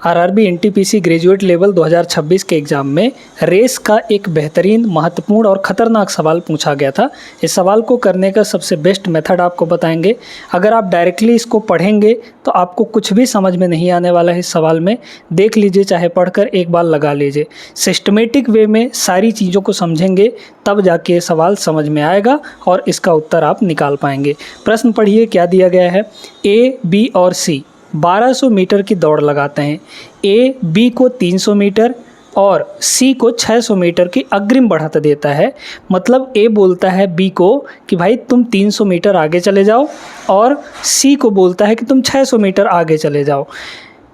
RRB NTPC graduate level 2026 के exam में race का एक बेहतरीन, महत्वपूर्ण और ख़तरनाक सवाल पूछा गया था। इस सवाल को करने का सबसे बेस्ट मेथड आपको बताएंगे। अगर आप डायरेक्टली इसको पढ़ेंगे तो आपको कुछ भी समझ में नहीं आने वाला है। इस सवाल में देख लीजिए, चाहे पढ़कर एक बार लगा लीजिए। सिस्टमेटिक वे में सारी चीज़ों को समझेंगे तब जाके ये सवाल समझ में आएगा और इसका उत्तर आप निकाल पाएंगे। प्रश्न पढ़िए, क्या दिया गया है। ए, बी और सी 1200 मीटर की दौड़ लगाते हैं। ए बी को 300 मीटर और सी को 600 मीटर की अग्रिम बढ़त देता है। मतलब ए बोलता है बी को कि भाई तुम 300 मीटर आगे चले जाओ और सी को बोलता है कि तुम 600 मीटर आगे चले जाओ।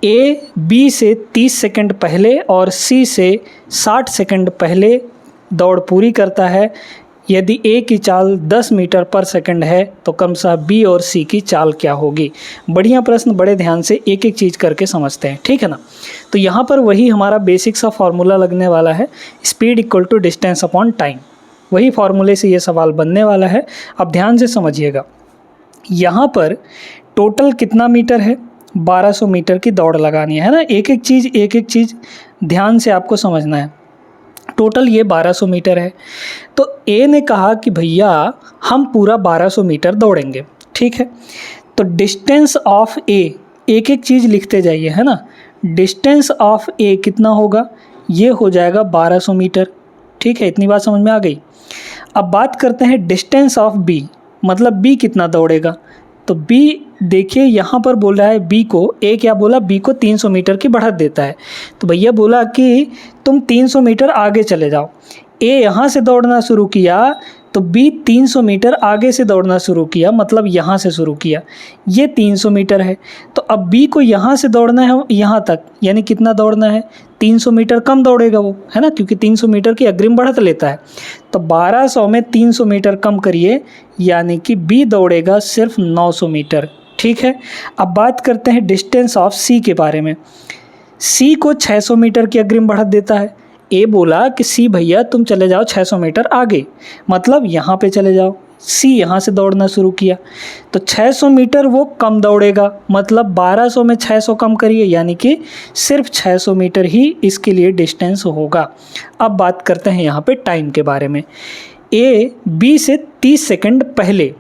ए बी से 30 सेकंड पहले और सी से 60 सेकंड पहले दौड़ पूरी करता है। यदि ए की चाल 10 मीटर पर सेकंड है तो क्रमशः बी और सी की चाल क्या होगी। बढ़िया प्रश्न, बड़े ध्यान से एक एक चीज़ करके समझते हैं, ठीक है ना। तो यहाँ पर वही हमारा बेसिक सा फॉर्मूला लगने वाला है, speed equal to distance upon time. वही फॉर्मूले से ये सवाल बनने वाला है। अब ध्यान से समझिएगा, यहाँ पर टोटल कितना मीटर है, 1200 मीटर की दौड़ लगानी है ना। एक एक चीज़ ध्यान से आपको समझना है। टोटल ये 1200 मीटर है। तो ए ने कहा कि भैया हम पूरा 1200 मीटर दौड़ेंगे, ठीक है। तो डिस्टेंस ऑफ ए, एक एक चीज़ लिखते जाइए, है ना। डिस्टेंस ऑफ ए कितना होगा, ये हो जाएगा 1200 मीटर, ठीक है। इतनी बात समझ में आ गई। अब बात करते हैं डिस्टेंस ऑफ बी, मतलब बी कितना दौड़ेगा। तो बी देखिए यहाँ पर बोल रहा है बी को, ए क्या बोला, बी को 300 मीटर की बढ़त देता है। तो भैया बोला कि तुम 300 मीटर आगे चले जाओ। ए यहाँ से दौड़ना शुरू किया तो बी 300 मीटर आगे से दौड़ना शुरू किया, मतलब यहाँ से शुरू किया। ये 300 मीटर है। तो अब बी को यहाँ से दौड़ना है यहाँ तक, यानी कितना दौड़ना है, 300 मीटर कम दौड़ेगा वो, है ना, क्योंकि 300 मीटर की अग्रिम बढ़त लेता है। तो 1200 में 300 मीटर कम करिए, यानी कि बी दौड़ेगा सिर्फ 900 मीटर, ठीक है। अब बात करते हैं डिस्टेंस ऑफ सी के बारे में। सी को 600 मीटर की अग्रिम बढ़त देता है। ए बोला कि सी भैया तुम चले जाओ 600 मीटर आगे, मतलब यहाँ पे चले जाओ। सी यहाँ से दौड़ना शुरू किया तो 600 मीटर वो कम दौड़ेगा, मतलब 1200 में 600 कम करिए, यानी कि सिर्फ 600 मीटर ही इसके लिए डिस्टेंस होगा। अब बात करते हैं यहाँ पे टाइम के बारे में। ए बी से 30 सेकंड पहले,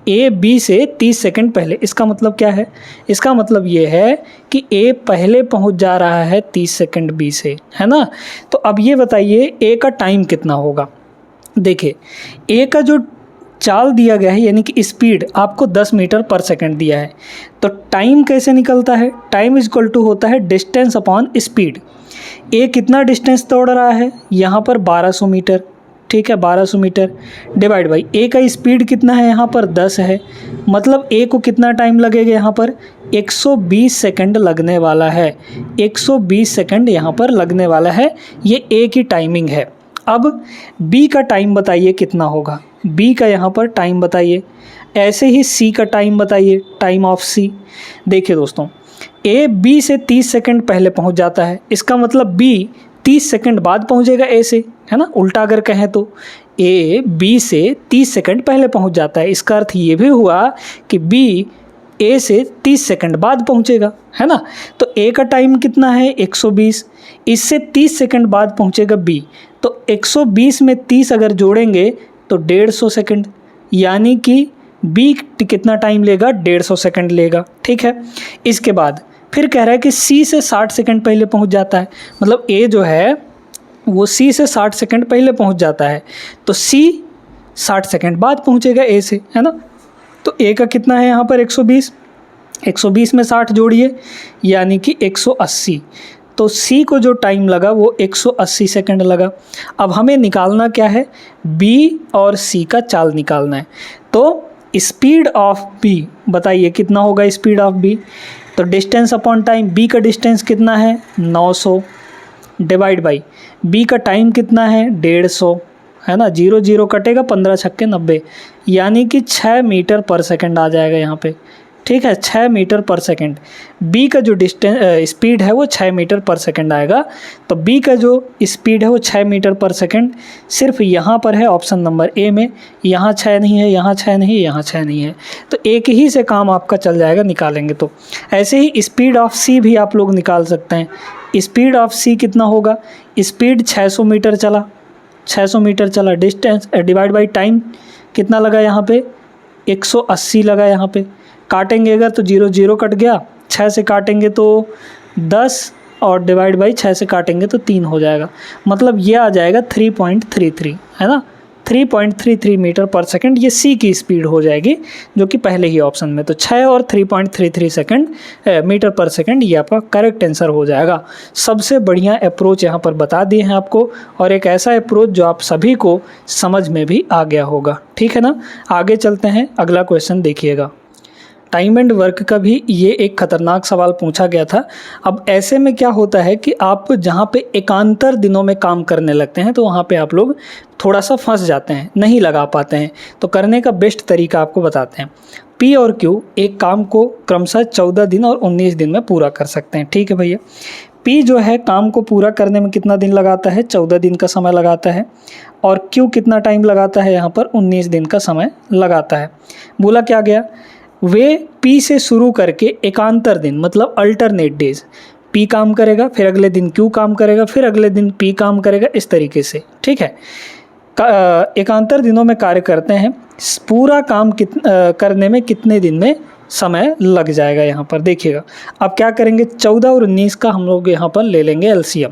ए बी से 30 सेकंड पहले, इसका मतलब क्या है, इसका मतलब ये है कि ए पहले पहुंच जा रहा है 30 सेकंड बी से, है ना। तो अब ये बताइए ए का टाइम कितना होगा। देखिए ए का जो चाल दिया गया है, यानी कि स्पीड आपको 10 मीटर पर सेकंड दिया है। तो टाइम कैसे निकलता है, टाइम इक्वल टू होता है डिस्टेंस अपॉन स्पीड। ए कितना डिस्टेंस दौड़ रहा है, यहाँ पर 1200 मीटर, ठीक है। 1200 मीटर डिवाइड बाई ए का स्पीड कितना है, यहाँ पर 10 है, मतलब ए को कितना टाइम लगेगा, यहाँ पर 120 सेकंड लगने वाला है। 120 सेकंड यहाँ पर लगने वाला है, ये ए की टाइमिंग है। अब बी का टाइम बताइए कितना होगा, बी का यहाँ पर टाइम बताइए। ऐसे ही सी का टाइम बताइए, टाइम ऑफ सी। देखिए दोस्तों, ए बी से 30 सेकंड पहले पहुँच जाता है, इसका मतलब बी 30 सेकंड बाद पहुंचेगा ए से, है ना। उल्टा अगर कहें तो ए बी से 30 सेकंड पहले पहुंच जाता है, इसका अर्थ ये भी हुआ कि बी ए से 30 सेकंड बाद पहुंचेगा, है ना। तो ए का टाइम कितना है, 120, इससे 30 सेकंड बाद पहुंचेगा बी। तो 120 में 30 अगर जोड़ेंगे तो 150 सेकंड, यानी कि बी कितना टाइम लेगा, 150 सेकंड लेगा, ठीक है। इसके बाद फिर कह रहा है कि सी से 60 सेकंड पहले पहुंच जाता है, मतलब ए जो है वो सी से 60 सेकंड पहले पहुंच जाता है। तो सी 60 सेकंड बाद पहुंचेगा ए से, है ना। तो ए का कितना है यहाँ पर 120, 120 में 60 जोड़िए, यानी कि 180। तो सी को जो टाइम लगा वो 180 सेकंड लगा। अब हमें निकालना क्या है, बी और सी का चाल निकालना है। तो स्पीड ऑफ बी बताइए कितना होगा, स्पीड ऑफ बी। तो डिस्टेंस अपॉन टाइम, बी का डिस्टेंस कितना है 900 डिवाइड बाई बी का टाइम कितना है 150, है ना। 0 0 कटेगा, 15 छक्के 90, यानी कि 6 मीटर पर सेकंड आ जाएगा यहाँ पे, ठीक है, 6 मीटर पर सेकंड। बी का जो स्पीड है वो 6 मीटर पर सेकंड आएगा। तो बी का जो स्पीड है वो 6 मीटर पर सेकंड सिर्फ यहाँ पर है ऑप्शन नंबर ए में। यहाँ 6 नहीं है, यहाँ 6 नहीं है, यहाँ 6 नहीं है, तो एक ही से काम आपका चल जाएगा निकालेंगे तो। ऐसे ही स्पीड ऑफ सी भी आप लोग निकाल सकते हैं। स्पीड ऑफ सी कितना होगा, स्पीड 600 मीटर चला, 600 मीटर चला, डिस्टेंस डिवाइड बाई टाइम कितना लगा यहाँ पे, 180 लगा यहाँ पे। काटेंगे अगर तो 0 0 कट गया, 6 से काटेंगे तो 10 और डिवाइड बाई 6 से काटेंगे तो 3 हो जाएगा। मतलब ये आ जाएगा 3.33, है ना, 3.33 मीटर पर सेकंड ये सी की स्पीड हो जाएगी, जो कि पहले ही ऑप्शन में। तो 6 और 3.33 मीटर पर सेकंड ये आपका करेक्ट आंसर हो जाएगा। सबसे बढ़िया अप्रोच यहाँ पर बता दिए हैं आपको, और एक ऐसा अप्रोच जो आप सभी को समझ में भी आ गया होगा। ठीक है ना, आगे चलते हैं, अगला क्वेश्चन देखिएगा। टाइम एंड वर्क का भी ये एक खतरनाक सवाल पूछा गया था। अब ऐसे में क्या होता है कि आप जहाँ पे एकांतर दिनों में काम करने लगते हैं तो वहाँ पे आप लोग थोड़ा सा फंस जाते हैं, नहीं लगा पाते हैं। तो करने का बेस्ट तरीका आपको बताते हैं। पी और क्यू एक काम को क्रमशः 14 दिन और 19 दिन में पूरा कर सकते हैं। ठीक है भैया, पी जो है काम को पूरा करने में कितना दिन लगाता है, 14 दिन का समय लगाता है, और क्यू कितना टाइम लगाता है, यहाँ पर 19 दिन का समय लगाता है। बोला क्या गया, वे पी से शुरू करके एकांतर दिन मतलब अल्टरनेट डेज, पी काम करेगा, फिर अगले दिन क्यू काम करेगा, फिर अगले दिन पी काम करेगा, इस तरीके से। ठीक है, एकांतर दिनों में कार्य करते हैं। पूरा काम करने में कितने दिन में समय लग जाएगा, यहाँ पर देखिएगा। अब क्या करेंगे, 14 और 19 का हम लोग यहाँ पर ले लेंगे एलसीएम।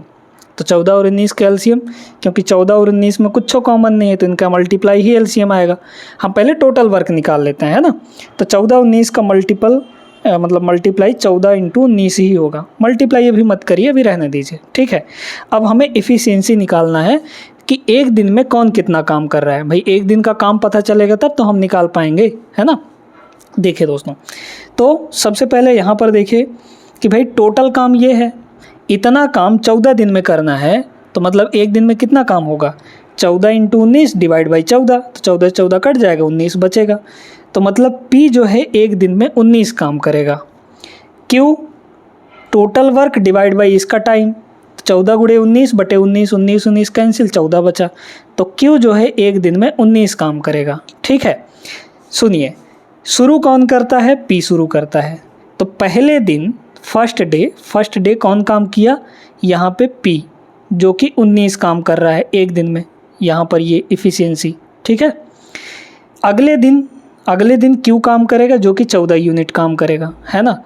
तो 14 और 19 का एलसीएम, क्योंकि 14 और 19 में कुछ कॉमन नहीं है तो इनका मल्टीप्लाई ही एलसीएम आएगा। हम पहले टोटल वर्क निकाल लेते हैं, है ना। तो 14 19 का मल्टीप्लाई 14 इंटू 19 ही होगा। मल्टीप्लाई अभी मत करिए, अभी रहने दीजिए। ठीक है, अब हमें इफ़िशियंसी निकालना है कि एक दिन में कौन कितना काम कर रहा है। भाई एक दिन का काम पता चलेगा तब तो हम निकाल पाएंगे, है ना। देखिए दोस्तों, तो सबसे पहले यहाँ पर देखिए कि भाई टोटल काम ये है, इतना काम 14 दिन में करना है, तो मतलब एक दिन में कितना काम होगा, 14 इंटू 19 डिवाइड बाई 14, तो 14 14 कट जाएगा, 19 बचेगा। तो मतलब P जो है एक दिन में 19 काम करेगा। Q total work divide by इसका टाइम, 14 गुणे 19 बटे 19, 19 19 कैंसिल, 14 बचा। तो Q जो है एक दिन में 19 काम करेगा। ठीक है, सुनिए, शुरू कौन करता है, P शुरू करता है। तो पहले दिन फर्स्ट डे कौन काम किया, यहाँ पे P जो कि 19 काम कर रहा है एक दिन में, यहाँ पर ये इफ़िशियंसी। ठीक है, अगले दिन Q काम करेगा जो कि 14 यूनिट काम करेगा, है ना।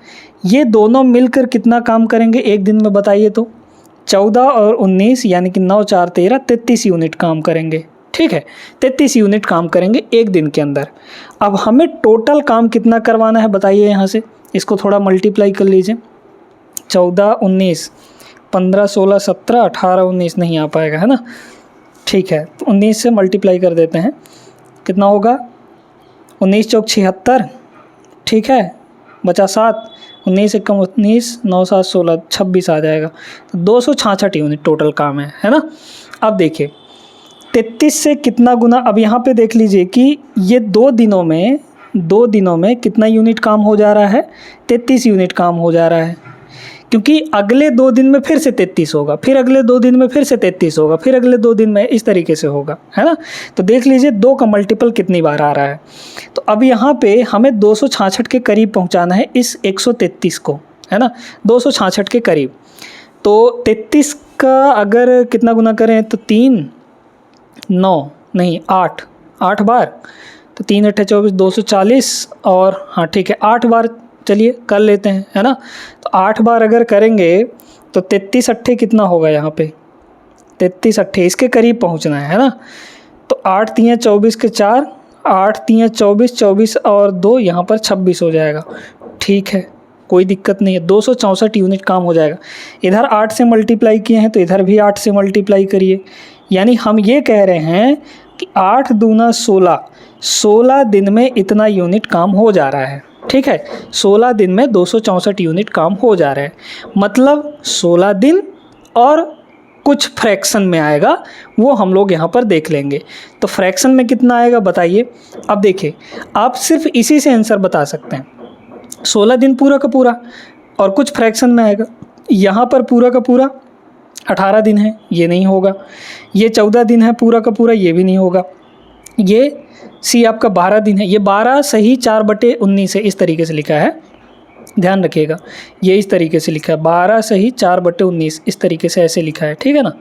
ये दोनों मिलकर कितना काम करेंगे एक दिन में बताइए तो, 14 और 19 यानी कि 9 4 13 33 यूनिट काम करेंगे। ठीक है, 33 यूनिट काम करेंगे एक दिन के अंदर। अब हमें टोटल काम कितना करवाना है बताइए, यहाँ से इसको थोड़ा मल्टीप्लाई कर लीजिए। 14 19 15 16 17 18 19 नहीं आ पाएगा, है ना। ठीक है, तो 19 से मल्टीप्लाई कर देते हैं, कितना होगा, 19 चौक 76। ठीक है, बचा 7, 19 एकम 19 9 7 16 26 आ जाएगा। तो 266 यूनिट टोटल काम है ना। अब देखिए 33 से कितना गुना, अब यहाँ पे देख लीजिए कि ये दो दिनों में कितना यूनिट काम हो जा रहा है, 33 यूनिट काम हो जा रहा है, क्योंकि अगले 2 दिन में फिर से 33 होगा, फिर अगले 2 दिन में फिर से 33 होगा, फिर अगले 2 दिन में इस तरीके से होगा, है ना। तो देख लीजिए 2 का मल्टीपल कितनी बार आ रहा है। तो अब यहाँ पे हमें 266 के करीब पहुँचाना है इस 133 को, है ना, 266 के करीब। तो 33 का अगर कितना गुना करें तो 8 बार, तो 3 8 24 240, और हाँ ठीक है 8 बार चलिए कर लेते हैं, है ना। तो 8 बार अगर करेंगे तो 33 8 कितना होगा, यहाँ पे 33 8 इसके करीब पहुँचना है ना। तो 8 3 24 के 4, 8 3 24 24 और 2 यहाँ पर 26 हो जाएगा। ठीक है, कोई दिक्कत नहीं है, 264 यूनिट काम हो जाएगा। इधर 8 से मल्टीप्लाई किए हैं तो इधर भी 8 से मल्टीप्लाई करिए, यानी हम ये कह रहे हैं कि 8 दूना 16 दिन में इतना यूनिट काम हो जा रहा है। ठीक है, 16 दिन में 264 यूनिट काम हो जा रहा है, मतलब 16 दिन और कुछ फ्रैक्शन में आएगा, वो हम लोग यहाँ पर देख लेंगे। तो फ्रैक्शन में कितना आएगा बताइए। अब देखिए, आप सिर्फ इसी से आंसर बता सकते हैं। 16 दिन पूरा का पूरा और कुछ फ्रैक्शन में आएगा। यहाँ पर पूरा का पूरा 18 दिन है, ये नहीं होगा। ये 14 दिन है पूरा का पूरा, ये भी नहीं होगा। ये सी आपका 12 दिन है, ये 12 सही 4/19 है, इस तरीके से लिखा है, ध्यान रखिएगा। ये इस तरीके से लिखा है 12 सही 4/19, इस तरीके से ऐसे लिखा है, ठीक है ना।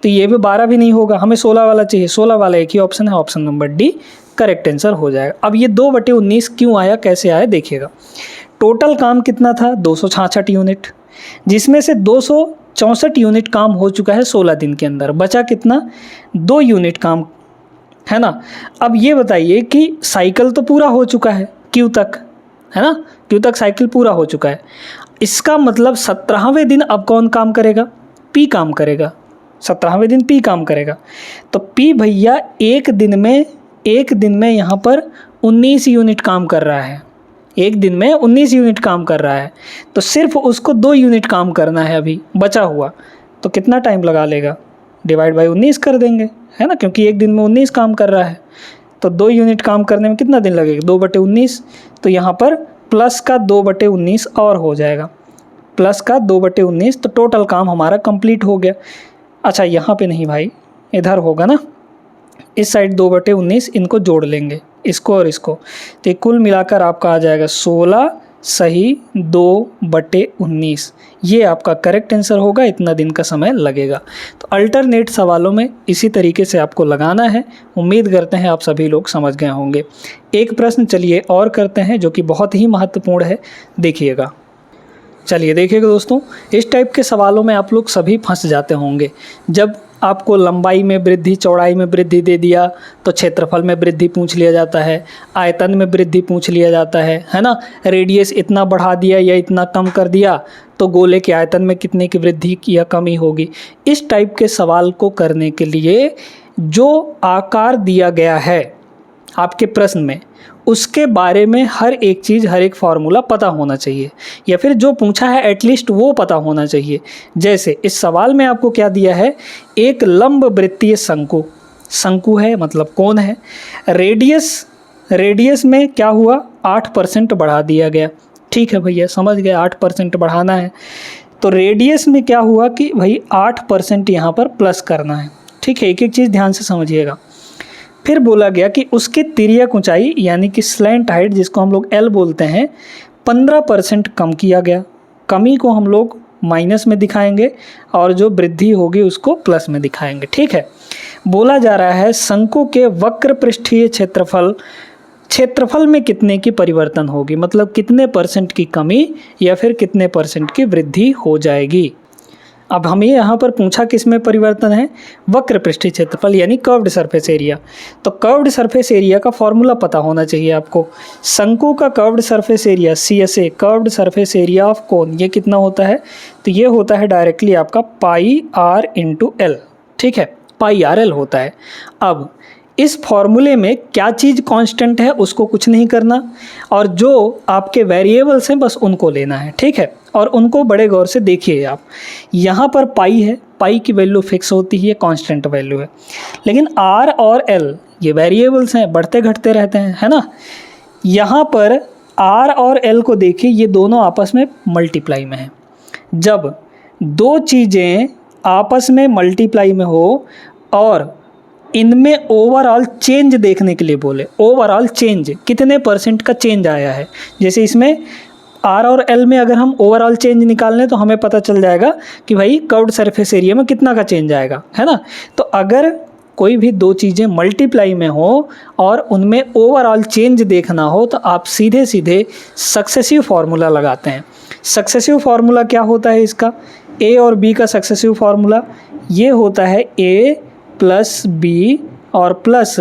तो ये भी 12 भी नहीं होगा, हमें 16 वाला चाहिए। 16 वाला एक ही ऑप्शन है, option number D correct answer हो जाएगा। अब ये 2/19 क्यों आया, कैसे आया देखिएगा। टोटल काम कितना था 266 यूनिट, जिसमें से 264 यूनिट काम हो चुका है 16 दिन के अंदर, बचा कितना 2 यूनिट काम, है ना। अब ये बताइए कि साइकिल तो पूरा हो चुका है क्यू तक, है ना, क्यू तक साइकिल पूरा हो चुका है। इसका मतलब 17वें दिन अब कौन काम करेगा, पी काम करेगा। 17वें दिन पी काम करेगा। तो पी भैया एक दिन में यहाँ पर 19 यूनिट काम कर रहा है, एक दिन में 19 यूनिट काम कर रहा है। तो सिर्फ उसको 2 यूनिट काम करना है अभी बचा हुआ, तो कितना टाइम लगा लेगा, डिवाइड बाई 19 कर देंगे, है ना, क्योंकि एक दिन में 19 काम कर रहा है। तो 2 यूनिट काम करने में कितना दिन लगेगा, 2/19। तो यहाँ पर प्लस का 2/19 और हो जाएगा, प्लस का 2/19, तो टोटल काम हमारा कंप्लीट हो गया। अच्छा यहाँ पे नहीं भाई, इधर होगा ना, इस साइड 2/19, इनको जोड़ लेंगे, इसको और इसको, तो कुल मिलाकर आपका आ जाएगा 16 सही 2/19। ये आपका करेक्ट आंसर होगा, इतना दिन का समय लगेगा। तो अल्टरनेट सवालों में इसी तरीके से आपको लगाना है। उम्मीद करते हैं आप सभी लोग समझ गए होंगे। एक प्रश्न चलिए और करते हैं जो कि बहुत ही महत्वपूर्ण है, देखिएगा। चलिए देखिएगा दोस्तों, इस टाइप के सवालों में आप लोग सभी फंस जाते होंगे। जब आपको लंबाई में वृद्धि, चौड़ाई में वृद्धि दे दिया तो क्षेत्रफल में वृद्धि पूछ लिया जाता है, आयतन में वृद्धि पूछ लिया जाता है ना। रेडियस इतना बढ़ा दिया या इतना कम कर दिया तो गोले के आयतन में कितने की वृद्धि या कमी होगी। इस टाइप के सवाल को करने के लिए जो आकार दिया गया है आपके प्रश्न में, उसके बारे में हर एक चीज़, हर एक फार्मूला पता होना चाहिए, या फिर जो पूछा है एटलीस्ट वो पता होना चाहिए। जैसे इस सवाल में आपको क्या दिया है, एक लंब वृत्तीय शंकु, शंकु है मतलब कोण है, रेडियस में क्या हुआ 8% बढ़ा दिया गया। ठीक है भैया, समझ गए, 8% बढ़ाना है। तो रेडियस में क्या हुआ कि भाई 8% यहाँ पर प्लस करना है। ठीक है, एक एक चीज़ ध्यान से समझिएगा। फिर बोला गया कि उसके तिर्यक ऊंचाई यानी कि स्लैंट हाइट, जिसको हम लोग एल बोलते हैं, 15% कम किया गया। कमी को हम लोग माइनस में दिखाएंगे और जो वृद्धि होगी उसको प्लस में दिखाएंगे। ठीक है, बोला जा रहा है शंकु के वक्र पृष्ठीय क्षेत्रफल में कितने की परिवर्तन होगी, मतलब कितने % की कमी या फिर कितने % की वृद्धि हो जाएगी। अब हमें यहाँ पर पूछा किस में परिवर्तन है, वक्र पृष्ठीय क्षेत्रफल यानी कर्व्ड सरफेस एरिया। तो कर्व्ड सरफेस एरिया का फॉर्मूला पता होना चाहिए आपको। शंकु का curved surface area CSA, curved surface area of cone, ये कितना होता है, तो ये होता है डायरेक्टली आपका πr/L। ठीक है, πrl होता है। अब इस फॉर्मूले में क्या चीज़ कांस्टेंट है उसको कुछ नहीं करना, और जो आपके वेरिएबल्स हैं बस उनको लेना है। ठीक है, और उनको बड़े गौर से देखिए आप। यहाँ पर पाई है, पाई की वैल्यू फिक्स होती है, कांस्टेंट वैल्यू है, लेकिन आर और एल ये वेरिएबल्स हैं, बढ़ते घटते रहते हैं, है ना। यहाँ पर आर और एल को देखिए, ये दोनों आपस में मल्टीप्लाई में हैं। जब दो चीज़ें आपस में मल्टीप्लाई में हो और इनमें ओवरऑल चेंज देखने के लिए बोले, ओवरऑल चेंज कितने % का चेंज आया है, जैसे इसमें आर और एल में अगर हम ओवरऑल चेंज निकाल लें तो हमें पता चल जाएगा कि भाई कर्व्ड सरफेस एरिया में कितना का चेंज आएगा, है ना। तो अगर कोई भी दो चीज़ें मल्टीप्लाई में हो और उनमें ओवरऑल चेंज देखना हो तो आप सीधे सीधे सक्सेसिव फार्मूला लगाते हैं। सक्सेसिव फार्मूला क्या होता है इसका, ए और बी का सक्सेसिव फार्मूला ये होता है A + B और प्लस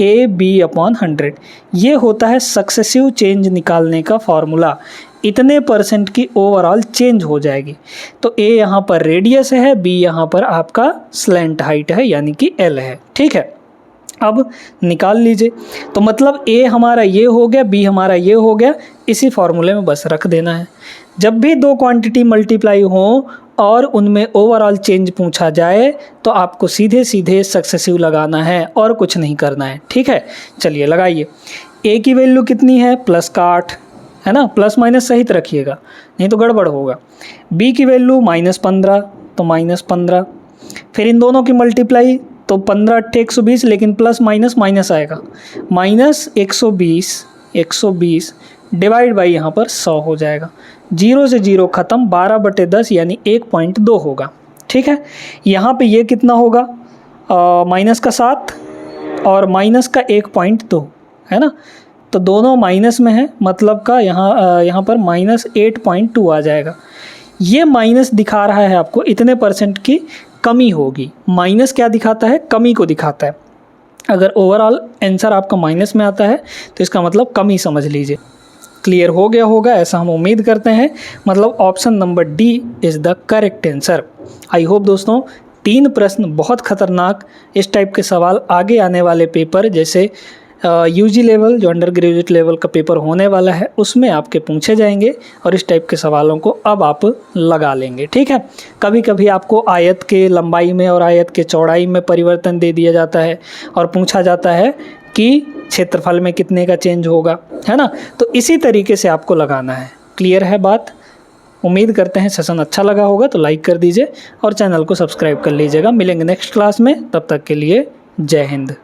AB/100। ये होता है सक्सेसिव चेंज निकालने का फार्मूला। इतने % की ओवरऑल चेंज हो जाएगी। तो A यहाँ पर रेडियस है, B यहाँ पर आपका स्लैंट हाइट है यानी कि L है। ठीक है, अब निकाल लीजिए। तो मतलब A हमारा ये हो गया, B हमारा ये हो गया, इसी फार्मूले में बस रख देना है। जब भी दो क्वांटिटी मल्टीप्लाई हो और उनमें ओवरऑल चेंज पूछा जाए तो आपको सीधे सीधे सक्सेसिव लगाना है और कुछ नहीं करना है। ठीक है, चलिए लगाइए। A की वैल्यू कितनी है, +8, है ना, प्लस माइनस सहित रखिएगा नहीं तो गड़बड़ होगा। b की वैल्यू -15 तो -15, फिर इन दोनों की मल्टीप्लाई तो 15 × 120 लेकिन प्लस माइनस माइनस आएगा, -120 डिवाइड बाई यहाँ पर 100 हो जाएगा। 0 से 0 ख़त्म, 12/10 यानी 1.2 होगा। ठीक है, यहाँ पे ये कितना होगा, माइनस का 7 और माइनस का 1.2 है ना, तो दोनों माइनस में है, मतलब का यहाँ पर -8.2 आ जाएगा। ये माइनस दिखा रहा है आपको इतने % की कमी होगी। माइनस क्या दिखाता है, कमी को दिखाता है। अगर ओवरऑल आंसर आपका माइनस में आता है तो इसका मतलब कमी समझ लीजिए। क्लियर हो गया होगा ऐसा हम उम्मीद करते हैं, मतलब option number D is the correct answer. I hope दोस्तों 3 प्रश्न बहुत खतरनाक इस टाइप के सवाल आगे आने वाले पेपर जैसे यूजी लेवल जो अंडर ग्रेजुएट लेवल का पेपर होने वाला है उसमें आपके पूछे जाएंगे और इस टाइप के सवालों को अब आप लगा लेंगे। ठीक है, कभी कभी आपको आयत के लंबाई में और आयत के चौड़ाई में परिवर्तन दे दिया जाता है और पूछा जाता है कि क्षेत्रफल में कितने का चेंज होगा, है ना, तो इसी तरीके से आपको लगाना है। क्लियर है बात? उम्मीद करते हैं सेशन अच्छा लगा होगा तो लाइक कर दीजिए और चैनल को सब्सक्राइब कर लीजिएगा। मिलेंगे नेक्स्ट क्लास में, तब तक के लिए जय हिंद।